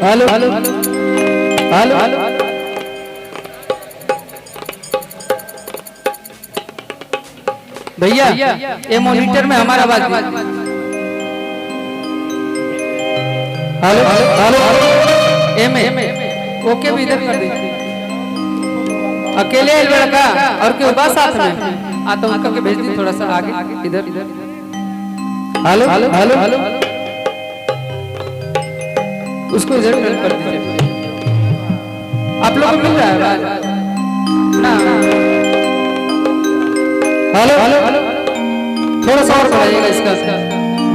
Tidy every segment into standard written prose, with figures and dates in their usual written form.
Hello hello hello भैया ये monitor में हमारा आवाज हेलो हेलो एम ओके भी इधर कर दीजिए। अकेले लड़का और क्यों बस साथ में आता हूँ करके भेज दी थोड़ा सा आगे इधर इधर। हेलो हेलो हेलो हेलो उसको इधर कर दीजिए। आप लोग को मिल रहा है ना? हेलो हेलो हेलो थोड़ा सा और बढ़ाइएगा इसका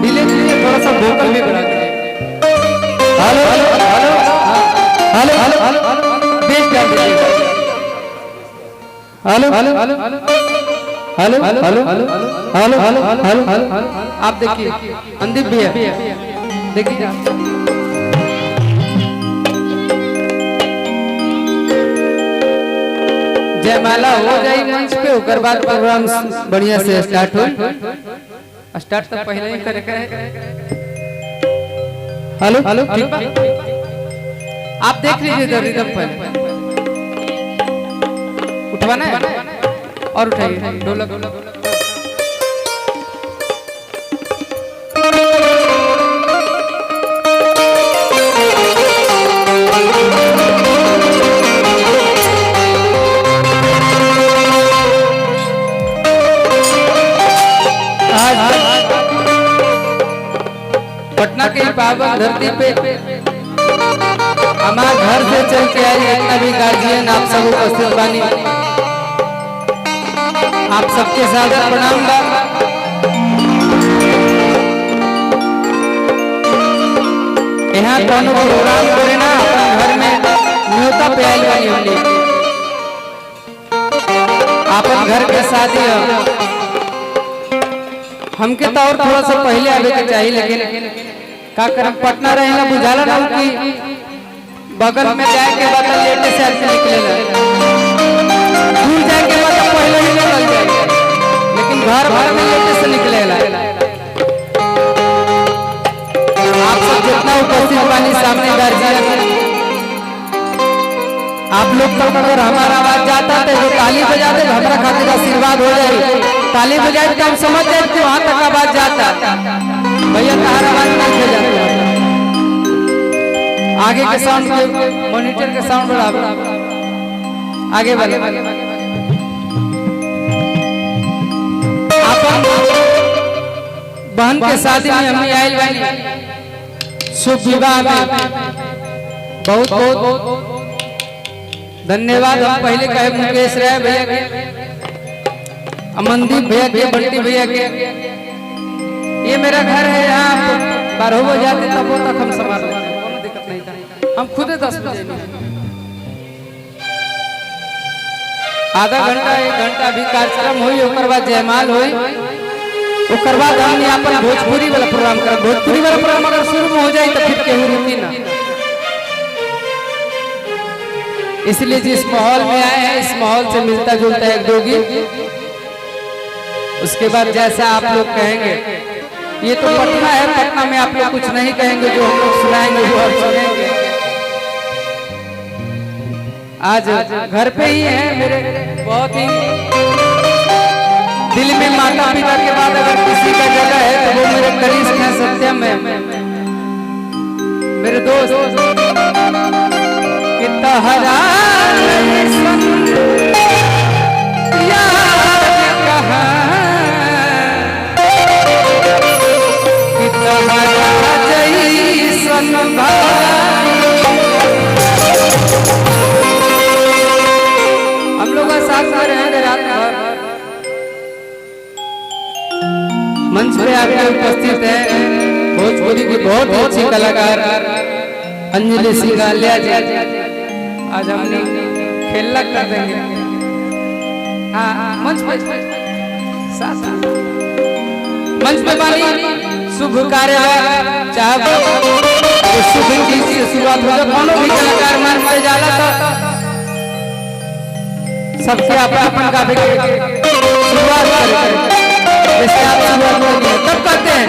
डिले दीजिए थोड़ा सा वोकल भी बढ़ा दीजिए। Hello hello hello hello hello hello base डाल दीजिए। Hello hello hello hello hello hello hello hello hello hello आप देखिए अंदीप भैया देखिए जयमाला हो जाए मंच पे होकर बाद प्रोग्राम बढ़िया से स्टार्ट हो। स्टार्ट तो पहले ही करेगा। हेलो हेलो आप देख लीजिए इधर रिदम पहले उठवाना है और उठाइए ढोलक। पटना के पावन धरती पे हमारे घर से चल के आए जितना भी गार्जियन आप सब उपस्थित बानी आप सबके साथ प्रणाम बा। यहाँ कौन प्रोग्राम करे ना अपन घर में न्योता पे आयल वाली होली अपन घर के शादी हमके तो और थोड़ा सा पहले आवे के चाहिए लेकिन का करम पटना रहेला बुझाला ना कि बगल में जाए के बाद लेटे से आदमी निकलेला दूर जाए के बाद पहले ही निकल जाए लेकिन घर भर में लेटे से निकलेला। आप सब जितना उपस्थित बानी सामने गार्जियन आप लोग तक अगर हमारा आवाज जाता तो वो ताली बजा दे हमारा खातिर आशीर्वाद हो जाए। ताली बजाए तो हम समझ जाए कि वहां तक आवाज जाता भैया तुम्हारा आवाज नहीं जाता। आगे के साउंड मॉनिटर के साउंड बढ़ा आगे बढ़े। बहन के शादी में हम आयल बानी शुभ विवाह में बहुत बहुत धन्यवाद। हम पहले कहे मुकेश राय भैया के अमनदीप भैया के बंटी भैया के ये मेरा घर है यहाँ 12 बजे जाते तब तक हम संभाल लेते हैं कोई दिक्कत नहीं था। हम खुद 10 बजे आधा घंटा 1 घंटा भी कार्यक्रम हुई ओकर बाद जयमाल हुई ओकर बाद हमने अपन भोजपुरी वाला प्रोग्राम करा। भोजपुरी वाला प्रोग्राम अगर शुरू में हो जाए तो फिर केहू रुकी ना इसलिए जिस माहौल में आए हैं इस माहौल से मिलता जुलता एक दो गीत उसके बाद जैसा आप लोग कहेंगे। ये तो पटना है पटना में आप लोग कुछ नहीं कहेंगे जो हम लोग सुनाएंगे वो आप सुनेंगे। आज घर पे ही है मेरे बहुत ही दिल में माता पिता के बाद अगर किसी का जगह है तो वो मेरे कनिष्ठ हैं सत्यम है मेरे दोस्त कितना हरा हम लोग साथ में रहेंगे रात भर। मंच पे आपके उपस्थित है भोजपुरी की बहुत अच्छी कलाकार अंजलि सिंगालिया जी आज हमने खेलना कर देंगे। हाँ मंच पे मंच पे बानी शुभ कार्य चाहे शुभ चीज से शुरुआत हो जाए कोनो भी कलाकार मंच पे जाला तो सबसे अपन का शुरुआत करें जैसे आप शुरुआत करेंगे तब कहते हैं